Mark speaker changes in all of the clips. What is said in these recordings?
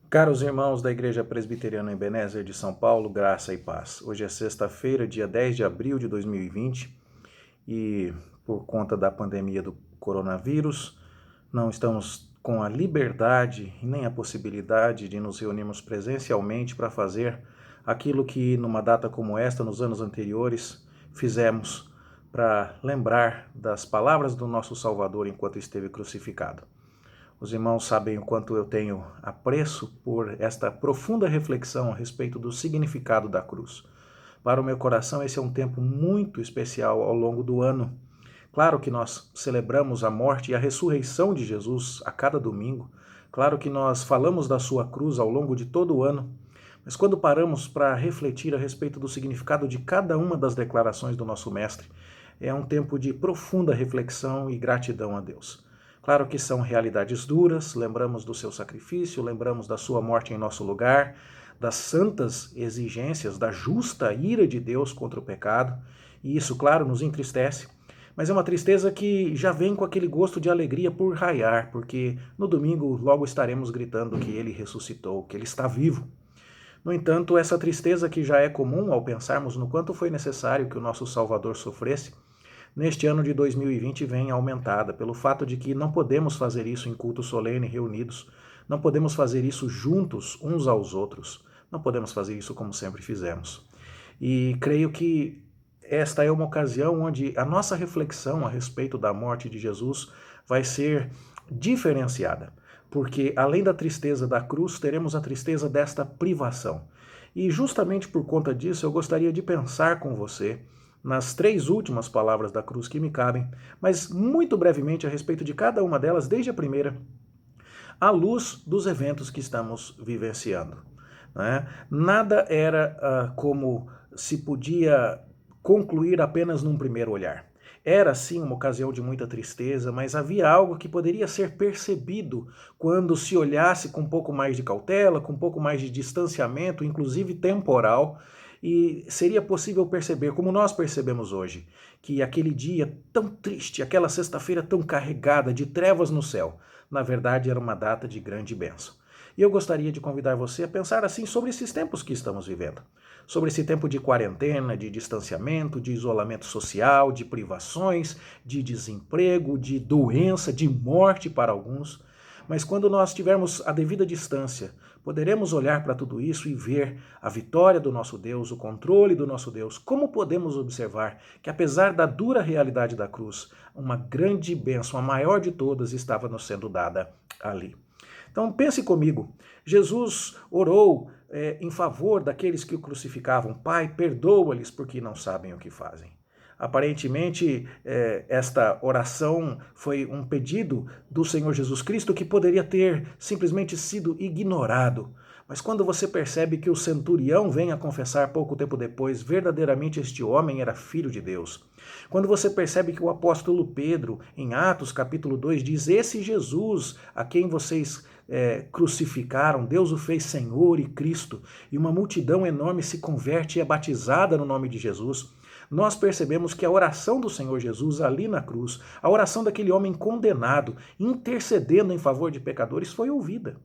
Speaker 1: Caros irmãos da Igreja Presbiteriana Ebenezer de São Paulo, graça e paz. Hoje é sexta-feira, dia 10 de abril de 2020 e por conta da pandemia do coronavírus, não estamos com a liberdade e nem a possibilidade de nos reunirmos presencialmente para fazer aquilo que numa data como esta, nos anos anteriores, fizemos para lembrar das palavras do nosso Salvador enquanto esteve crucificado. Os irmãos sabem o quanto eu tenho apreço por esta profunda reflexão a respeito do significado da cruz. Para o meu coração, esse é um tempo muito especial ao longo do ano. Claro que nós celebramos a morte e a ressurreição de Jesus a cada domingo. Claro que nós falamos da sua cruz ao longo de todo o ano. Mas quando paramos para refletir a respeito do significado de cada uma das declarações do nosso Mestre, é um tempo de profunda reflexão e gratidão a Deus. Claro que são realidades duras, lembramos do seu sacrifício, lembramos da sua morte em nosso lugar, das santas exigências, da justa ira de Deus contra o pecado, e isso, claro, nos entristece, mas é uma tristeza que já vem com aquele gosto de alegria por raiar, porque no domingo logo estaremos gritando que ele ressuscitou, que ele está vivo. No entanto, essa tristeza que já é comum ao pensarmos no quanto foi necessário que o nosso Salvador sofresse, neste ano de 2020 vem aumentada pelo fato de que não podemos fazer isso em culto solene reunidos, não podemos fazer isso juntos uns aos outros, não podemos fazer isso como sempre fizemos. E creio que esta é uma ocasião onde a nossa reflexão a respeito da morte de Jesus vai ser diferenciada, porque além da tristeza da cruz, teremos a tristeza desta privação. E justamente por conta disso, eu gostaria de pensar com você nas três últimas palavras da cruz que me cabem, mas muito brevemente a respeito de cada uma delas, desde a primeira, à luz dos eventos que estamos vivenciando. Né? Nada era como se podia concluir apenas num primeiro olhar. Era sim uma ocasião de muita tristeza, mas havia algo que poderia ser percebido quando se olhasse com um pouco mais de cautela, com um pouco mais de distanciamento, inclusive temporal, e seria possível perceber, como nós percebemos hoje, que aquele dia tão triste, aquela sexta-feira tão carregada de trevas no céu, na verdade era uma data de grande bênção. E eu gostaria de convidar você a pensar assim sobre esses tempos que estamos vivendo. Sobre esse tempo de quarentena, de distanciamento, de isolamento social, de privações, de desemprego, de doença, de morte para alguns. Mas quando nós tivermos a devida distância, poderemos olhar para tudo isso e ver a vitória do nosso Deus, o controle do nosso Deus. Como podemos observar que, apesar da dura realidade da cruz, uma grande bênção, a maior de todas, estava nos sendo dada ali. Então pense comigo, Jesus orou em favor daqueles que o crucificavam. Pai, perdoa-lhes porque não sabem o que fazem. Aparentemente, esta oração foi um pedido do Senhor Jesus Cristo que poderia ter simplesmente sido ignorado. Mas quando você percebe que o centurião vem a confessar pouco tempo depois, verdadeiramente este homem era filho de Deus. Quando você percebe que o apóstolo Pedro, em Atos capítulo 2, diz: esse Jesus a quem vocês crucificaram, Deus o fez Senhor e Cristo, e uma multidão enorme se converte e é batizada no nome de Jesus, nós percebemos que a oração do Senhor Jesus ali na cruz, a oração daquele homem condenado, intercedendo em favor de pecadores, foi ouvida.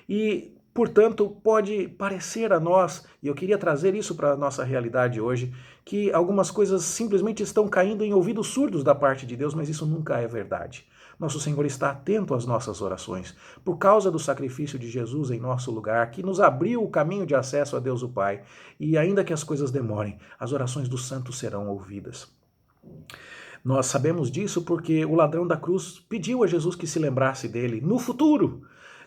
Speaker 1: E, portanto, pode parecer a nós, e eu queria trazer isso para a nossa realidade hoje, que algumas coisas simplesmente estão caindo em ouvidos surdos da parte de Deus, mas isso nunca é verdade. Nosso Senhor está atento às nossas orações, por causa do sacrifício de Jesus em nosso lugar, que nos abriu o caminho de acesso a Deus o Pai, e ainda que as coisas demorem, as orações dos santos serão ouvidas. Nós sabemos disso porque o ladrão da cruz pediu a Jesus que se lembrasse dele no futuro,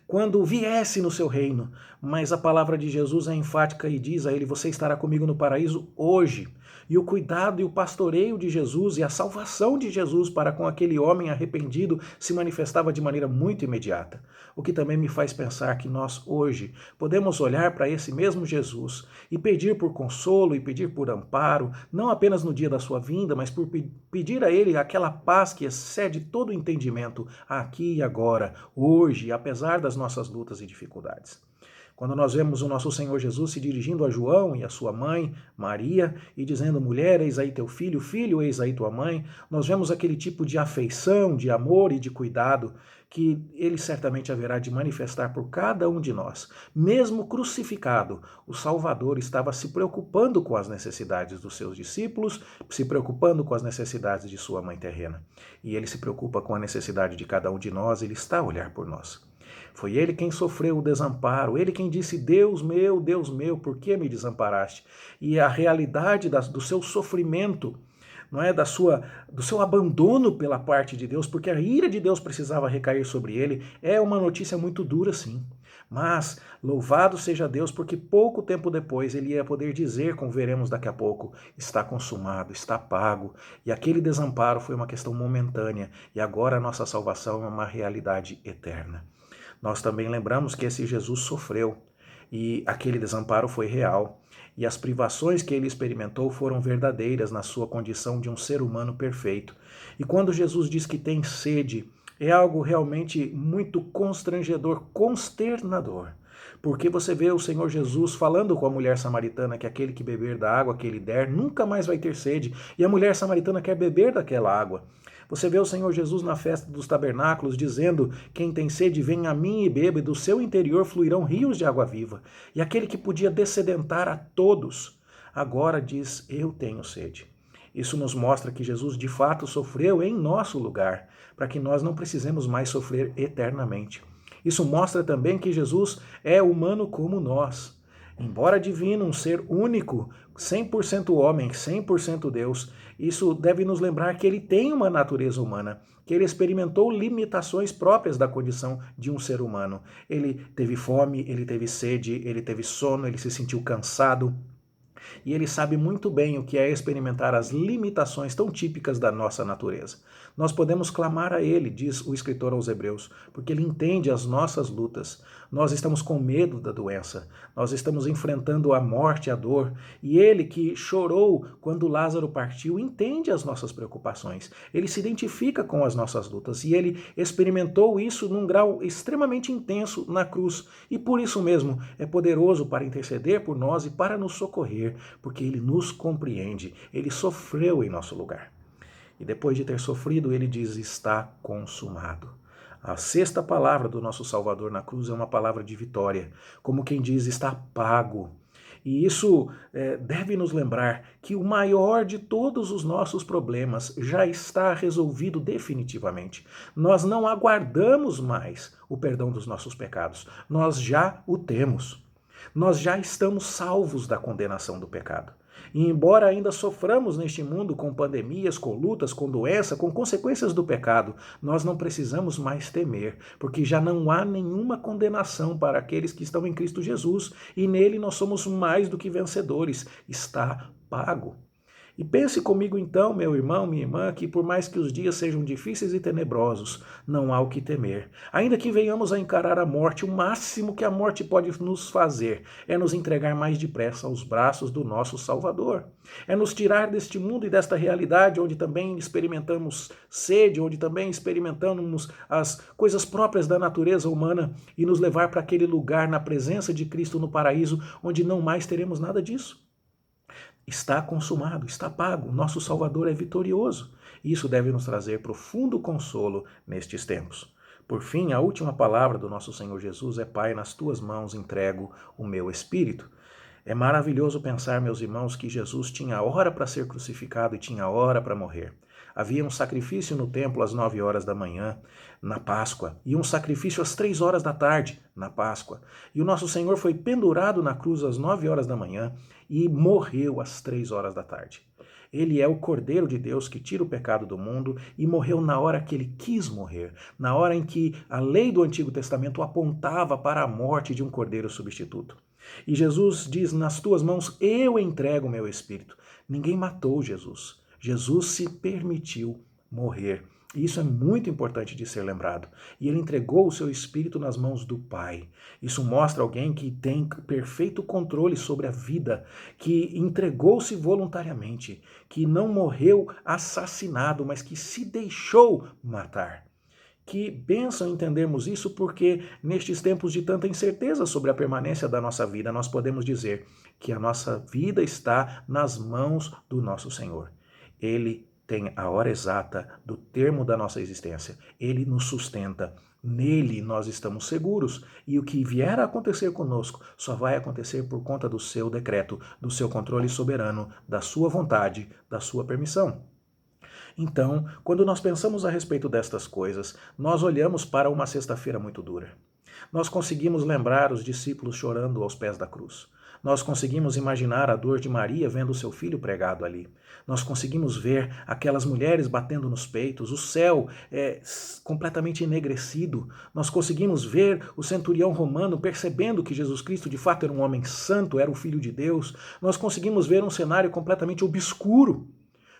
Speaker 1: quando viesse no seu reino. Mas a palavra de Jesus é enfática e diz a ele: você estará comigo no paraíso hoje. E o cuidado e o pastoreio de Jesus e a salvação de Jesus para com aquele homem arrependido se manifestava de maneira muito imediata. O que também me faz pensar que nós hoje podemos olhar para esse mesmo Jesus e pedir por consolo e pedir por amparo, não apenas no dia da sua vinda, mas por pedir a ele aquela paz que excede todo o entendimento aqui e agora, hoje, apesar das nossas lutas e dificuldades. Quando nós vemos o nosso Senhor Jesus se dirigindo a João e a sua mãe, Maria, e dizendo dizendo, mulher, eis aí teu filho, filho, eis aí tua mãe. Nós vemos aquele tipo de afeição, de amor e de cuidado que ele certamente haverá de manifestar por cada um de nós. Mesmo crucificado, o Salvador estava se preocupando com as necessidades dos seus discípulos, se preocupando com as necessidades de sua mãe terrena. E ele se preocupa com a necessidade de cada um de nós, ele está a olhar por nós. Foi ele quem sofreu o desamparo, ele quem disse, Deus meu, por que me desamparaste? E a realidade do seu sofrimento, não é, do seu abandono pela parte de Deus, porque a ira de Deus precisava recair sobre ele, é uma notícia muito dura, sim. Mas louvado seja Deus, porque pouco tempo depois ele ia poder dizer, como veremos daqui a pouco, está consumado, está pago. E aquele desamparo foi uma questão momentânea, e agora a nossa salvação é uma realidade eterna. Nós também lembramos que esse Jesus sofreu, e aquele desamparo foi real. E as privações que ele experimentou foram verdadeiras na sua condição de um ser humano perfeito. E quando Jesus diz que tem sede, é algo realmente muito constrangedor, consternador. Porque você vê o Senhor Jesus falando com a mulher samaritana que aquele que beber da água que ele der nunca mais vai ter sede. E a mulher samaritana quer beber daquela água. Você vê o Senhor Jesus na festa dos tabernáculos dizendo, quem tem sede vem a mim e beba, e do seu interior fluirão rios de água viva. E aquele que podia dessedentar a todos, agora diz, eu tenho sede. Isso nos mostra que Jesus de fato sofreu em nosso lugar, para que nós não precisemos mais sofrer eternamente. Isso mostra também que Jesus é humano como nós. Embora divino, um ser único, 100% homem, 100% Deus, isso deve nos lembrar que ele tem uma natureza humana, que ele experimentou limitações próprias da condição de um ser humano. Ele teve fome, ele teve sede, ele teve sono, ele se sentiu cansado. E ele sabe muito bem o que é experimentar as limitações tão típicas da nossa natureza. Nós podemos clamar a ele, diz o escritor aos Hebreus, porque ele entende as nossas lutas. Nós estamos com medo da doença, nós estamos enfrentando a morte, a dor, e ele que chorou quando Lázaro partiu entende as nossas preocupações. Ele se identifica com as nossas lutas e ele experimentou isso num grau extremamente intenso na cruz. E por isso mesmo é poderoso para interceder por nós e para nos socorrer, porque ele nos compreende, ele sofreu em nosso lugar. E depois de ter sofrido, ele diz, está consumado. A sexta palavra do nosso Salvador na cruz é uma palavra de vitória, como quem diz, está pago. E isso deve nos lembrar que o maior de todos os nossos problemas já está resolvido definitivamente. Nós não aguardamos mais o perdão dos nossos pecados, nós já o temos. Nós já estamos salvos da condenação do pecado. E embora ainda soframos neste mundo com pandemias, com lutas, com doença, com consequências do pecado, nós não precisamos mais temer, porque já não há nenhuma condenação para aqueles que estão em Cristo Jesus, e nele nós somos mais do que vencedores. Está pago. E pense comigo então, meu irmão, minha irmã, que por mais que os dias sejam difíceis e tenebrosos, não há o que temer. Ainda que venhamos a encarar a morte, o máximo que a morte pode nos fazer é nos entregar mais depressa aos braços do nosso Salvador. É nos tirar deste mundo e desta realidade onde também experimentamos sede, onde também experimentamos as coisas próprias da natureza humana e nos levar para aquele lugar na presença de Cristo no paraíso, onde não mais teremos nada disso. Está consumado, está pago, nosso Salvador é vitorioso. Isso deve nos trazer profundo consolo nestes tempos. Por fim, a última palavra do nosso Senhor Jesus é: Pai, nas tuas mãos entrego o meu espírito. É maravilhoso pensar, meus irmãos, que Jesus tinha hora para ser crucificado e tinha hora para morrer. Havia um sacrifício no templo às 9 horas da manhã, na Páscoa, e um sacrifício às 3 horas da tarde, na Páscoa. E o nosso Senhor foi pendurado na cruz às 9 horas da manhã e morreu às 3 horas da tarde. Ele é o Cordeiro de Deus que tira o pecado do mundo e morreu na hora que ele quis morrer, na hora em que a lei do Antigo Testamento apontava para a morte de um cordeiro substituto. E Jesus diz, nas tuas mãos eu entrego o meu espírito. Ninguém matou Jesus. Jesus se permitiu morrer. E isso é muito importante de ser lembrado. E ele entregou o seu espírito nas mãos do Pai. Isso mostra alguém que tem perfeito controle sobre a vida, que entregou-se voluntariamente, que não morreu assassinado, mas que se deixou matar. Que bênção entendermos isso, porque nestes tempos de tanta incerteza sobre a permanência da nossa vida, nós podemos dizer que a nossa vida está nas mãos do nosso Senhor. Ele tem a hora exata do termo da nossa existência. Ele nos sustenta. Nele nós estamos seguros. E o que vier a acontecer conosco só vai acontecer por conta do seu decreto, do seu controle soberano, da sua vontade, da sua permissão. Então, quando nós pensamos a respeito destas coisas, nós olhamos para uma sexta-feira muito dura. Nós conseguimos lembrar os discípulos chorando aos pés da cruz. Nós conseguimos imaginar a dor de Maria vendo seu filho pregado ali. Nós conseguimos ver aquelas mulheres batendo nos peitos, o céu completamente enegrecido. Nós conseguimos ver o centurião romano percebendo que Jesus Cristo de fato era um homem santo, era o Filho de Deus. Nós conseguimos ver um cenário completamente obscuro.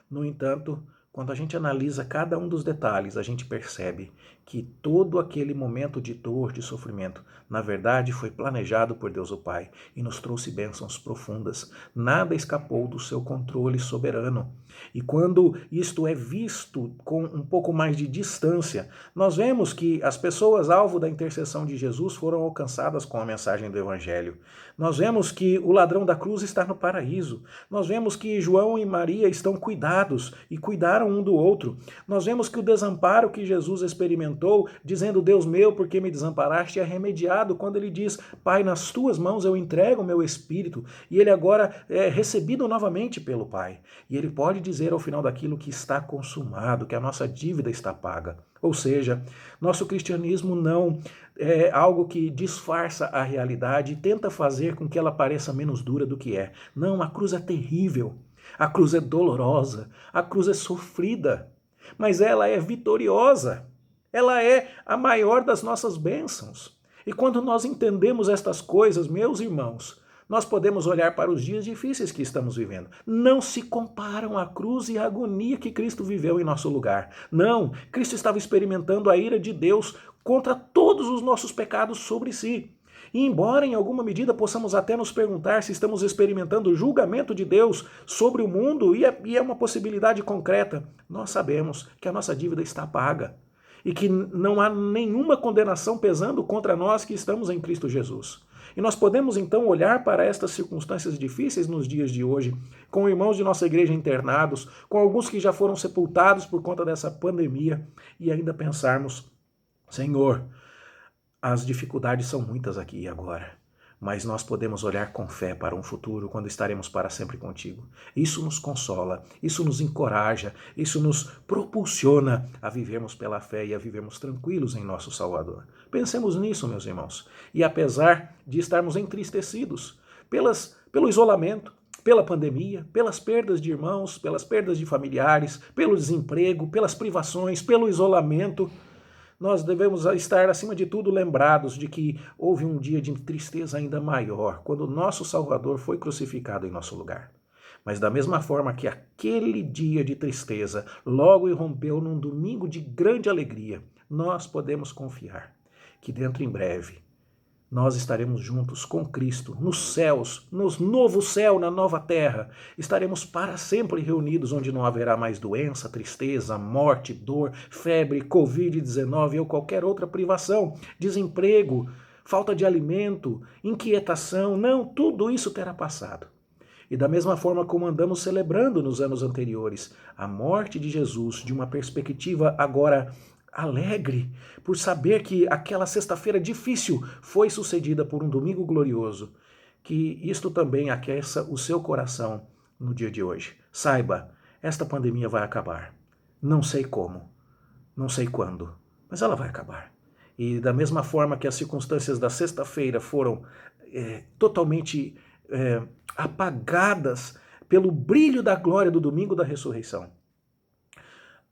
Speaker 1: No entanto, quando a gente analisa cada um dos detalhes, a gente percebe que todo aquele momento de dor, de sofrimento, na verdade foi planejado por Deus o Pai e nos trouxe bênçãos profundas. Nada escapou do seu controle soberano. E quando isto é visto com um pouco mais de distância, nós vemos que as pessoas alvo da intercessão de Jesus foram alcançadas com a mensagem do Evangelho. Nós vemos que o ladrão da cruz está no paraíso. Nós vemos que João e Maria estão cuidados e cuidaram um do outro. Nós vemos que o desamparo que Jesus experimentou, dizendo Deus meu, por que me desamparaste, é remediado quando ele diz, Pai, nas tuas mãos eu entrego o meu espírito, e ele agora é recebido novamente pelo Pai. E ele pode dizer ao final daquilo que está consumado, que a nossa dívida está paga. Ou seja, nosso cristianismo não é algo que disfarça a realidade e tenta fazer com que ela pareça menos dura do que é. Não, a cruz é terrível, a cruz é dolorosa, a cruz é sofrida, mas ela é vitoriosa. Ela é a maior das nossas bênçãos. E quando nós entendemos estas coisas, meus irmãos, nós podemos olhar para os dias difíceis que estamos vivendo. Não se comparam à cruz e à agonia que Cristo viveu em nosso lugar. Não, Cristo estava experimentando a ira de Deus contra todos os nossos pecados sobre si. E embora em alguma medida possamos até nos perguntar se estamos experimentando o julgamento de Deus sobre o mundo, e é uma possibilidade concreta, nós sabemos que a nossa dívida está paga e que não há nenhuma condenação pesando contra nós que estamos em Cristo Jesus. E nós podemos então olhar para estas circunstâncias difíceis nos dias de hoje, com irmãos de nossa igreja internados, com alguns que já foram sepultados por conta dessa pandemia, e ainda pensarmos, Senhor, as dificuldades são muitas aqui e agora, mas nós podemos olhar com fé para um futuro quando estaremos para sempre contigo. Isso nos consola, isso nos encoraja, isso nos propulsiona a vivermos pela fé e a vivermos tranquilos em nosso Salvador. Pensemos nisso, meus irmãos. E apesar de estarmos entristecidos pelo isolamento, pela pandemia, pelas perdas de irmãos, pelas perdas de familiares, pelo desemprego, pelas privações, pelo isolamento, nós devemos estar, acima de tudo, lembrados de que houve um dia de tristeza ainda maior, quando o nosso Salvador foi crucificado em nosso lugar. Mas da mesma forma que aquele dia de tristeza logo irrompeu num domingo de grande alegria, nós podemos confiar que dentro em breve nós estaremos juntos com Cristo, nos céus, no novo céu, na nova terra. Estaremos para sempre reunidos, onde não haverá mais doença, tristeza, morte, dor, febre, Covid-19 ou qualquer outra privação, desemprego, falta de alimento, inquietação. Não, tudo isso terá passado. E da mesma forma como andamos celebrando nos anos anteriores a morte de Jesus, de uma perspectiva agora alegre por saber que aquela sexta-feira difícil foi sucedida por um domingo glorioso, que isto também aqueça o seu coração no dia de hoje. Saiba, esta pandemia vai acabar. Não sei como, não sei quando, mas ela vai acabar. E da mesma forma que as circunstâncias da sexta-feira foram totalmente apagadas pelo brilho da glória do domingo da ressurreição,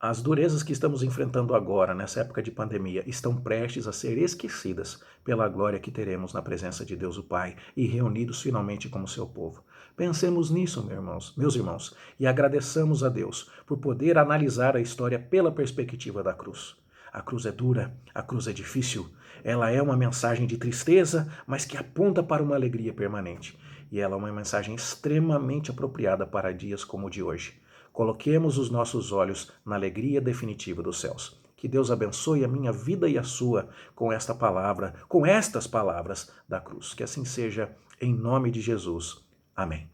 Speaker 1: as durezas que estamos enfrentando agora, nessa época de pandemia, estão prestes a ser esquecidas pela glória que teremos na presença de Deus o Pai e reunidos finalmente como seu povo. Pensemos nisso, meus irmãos, e agradeçamos a Deus por poder analisar a história pela perspectiva da cruz. A cruz é dura, a cruz é difícil, ela é uma mensagem de tristeza, mas que aponta para uma alegria permanente. E ela é uma mensagem extremamente apropriada para dias como o de hoje. Coloquemos os nossos olhos na alegria definitiva dos céus. Que Deus abençoe a minha vida e a sua com esta palavra, com estas palavras da cruz. Que assim seja, em nome de Jesus. Amém.